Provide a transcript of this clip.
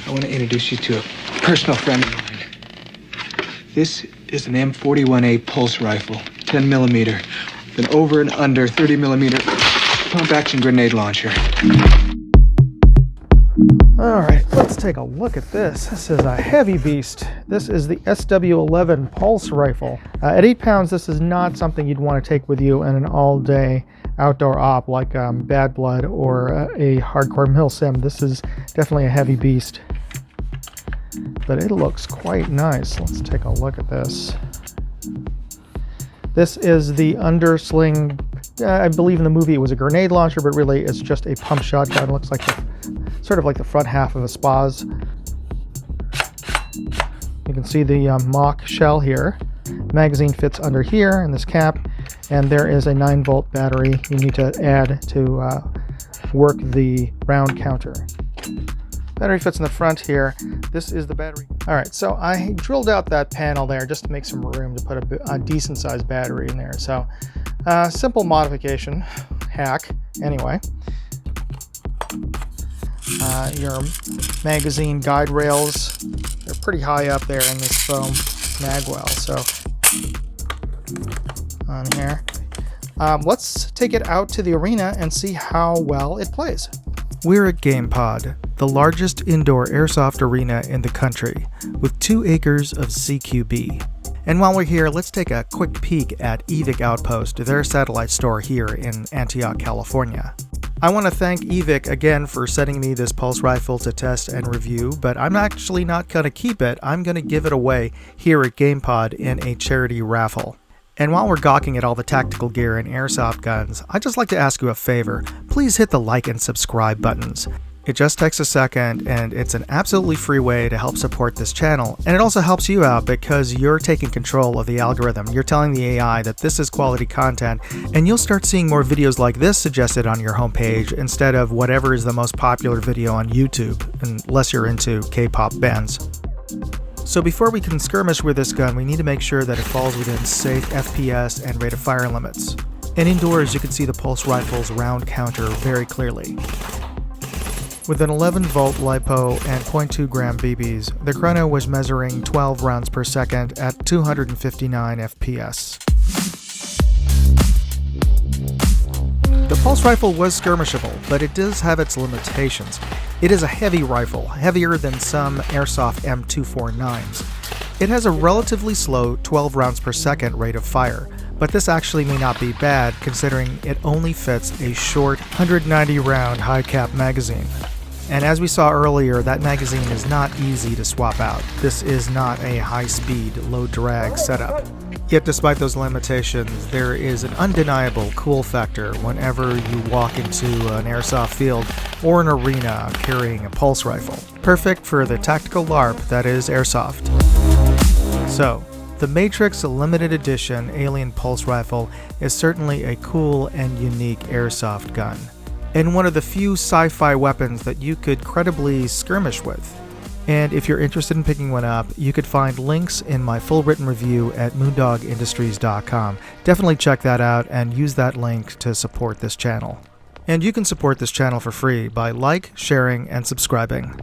I want to introduce you to a personal friend of mine. This is an M41A pulse rifle, 10 millimeter, with an over and under 30 millimeter pump action grenade launcher. All right, let's take a look at this. This is a heavy beast. This is the SW11 pulse rifle. At 8 pounds, this is not something you'd want to take with you in an all-day outdoor op like Bad Blood or a hardcore milsim. This is definitely a heavy beast, but it looks quite nice. Let's take a look at this. This is the undersling. I believe in the movie it was a grenade launcher, but really it's just a pump shotgun. It looks like sort of like the front half of a Spaz. You can see the mock shell here. Magazine fits under here in this cap, and there is a 9-volt battery you need to add to work the round counter. Battery fits in the front here. This is the battery. All right, so I drilled out that panel there just to make some room to put a decent sized battery in there. So simple modification, hack, anyway. Your magazine guide rails, they're pretty high up there in this foam magwell. So on here, let's take it out to the arena and see how well it plays. We're at GamePod, the largest indoor airsoft arena in the country, with 2 acres of CQB. And while we're here, let's take a quick peek at Evic Outpost, their satellite store here in Antioch, California. I want to thank Evic again for sending me this pulse rifle to test and review, but I'm actually not going to keep it. I'm going to give it away here at GamePod in a charity raffle. And while we're gawking at all the tactical gear and airsoft guns, I'd just like to ask you a favor. Please hit the like and subscribe buttons. It just takes a second, and it's an absolutely free way to help support this channel. And it also helps you out because you're taking control of the algorithm. You're telling the AI that this is quality content, and you'll start seeing more videos like this suggested on your homepage instead of whatever is the most popular video on YouTube, unless you're into K-pop bands. So before we can skirmish with this gun, we need to make sure that it falls within safe FPS and rate of fire limits. And indoors, you can see the pulse rifle's round counter very clearly. With an 11-volt LiPo and 0.2 gram BBs, the chrono was measuring 12 rounds per second at 259 FPS. The pulse rifle was skirmishable, but it does have its limitations. It is a heavy rifle, heavier than some Airsoft M249s. It has a relatively slow 12 rounds per second rate of fire, but this actually may not be bad considering it only fits a short 190 round high cap magazine. And as we saw earlier, that magazine is not easy to swap out. This is not a high-speed, low-drag setup. Yet despite those limitations, there is an undeniable cool factor whenever you walk into an airsoft field or an arena carrying a pulse rifle. Perfect for the tactical LARP that is airsoft. So, the Matrix Limited Edition Alien Pulse Rifle is certainly a cool and unique airsoft gun, and one of the few sci-fi weapons that you could credibly skirmish with. And if you're interested in picking one up, you could find links in my full written review at moondogindustries.com. Definitely check that out and use that link to support this channel. And you can support this channel for free by sharing, and subscribing.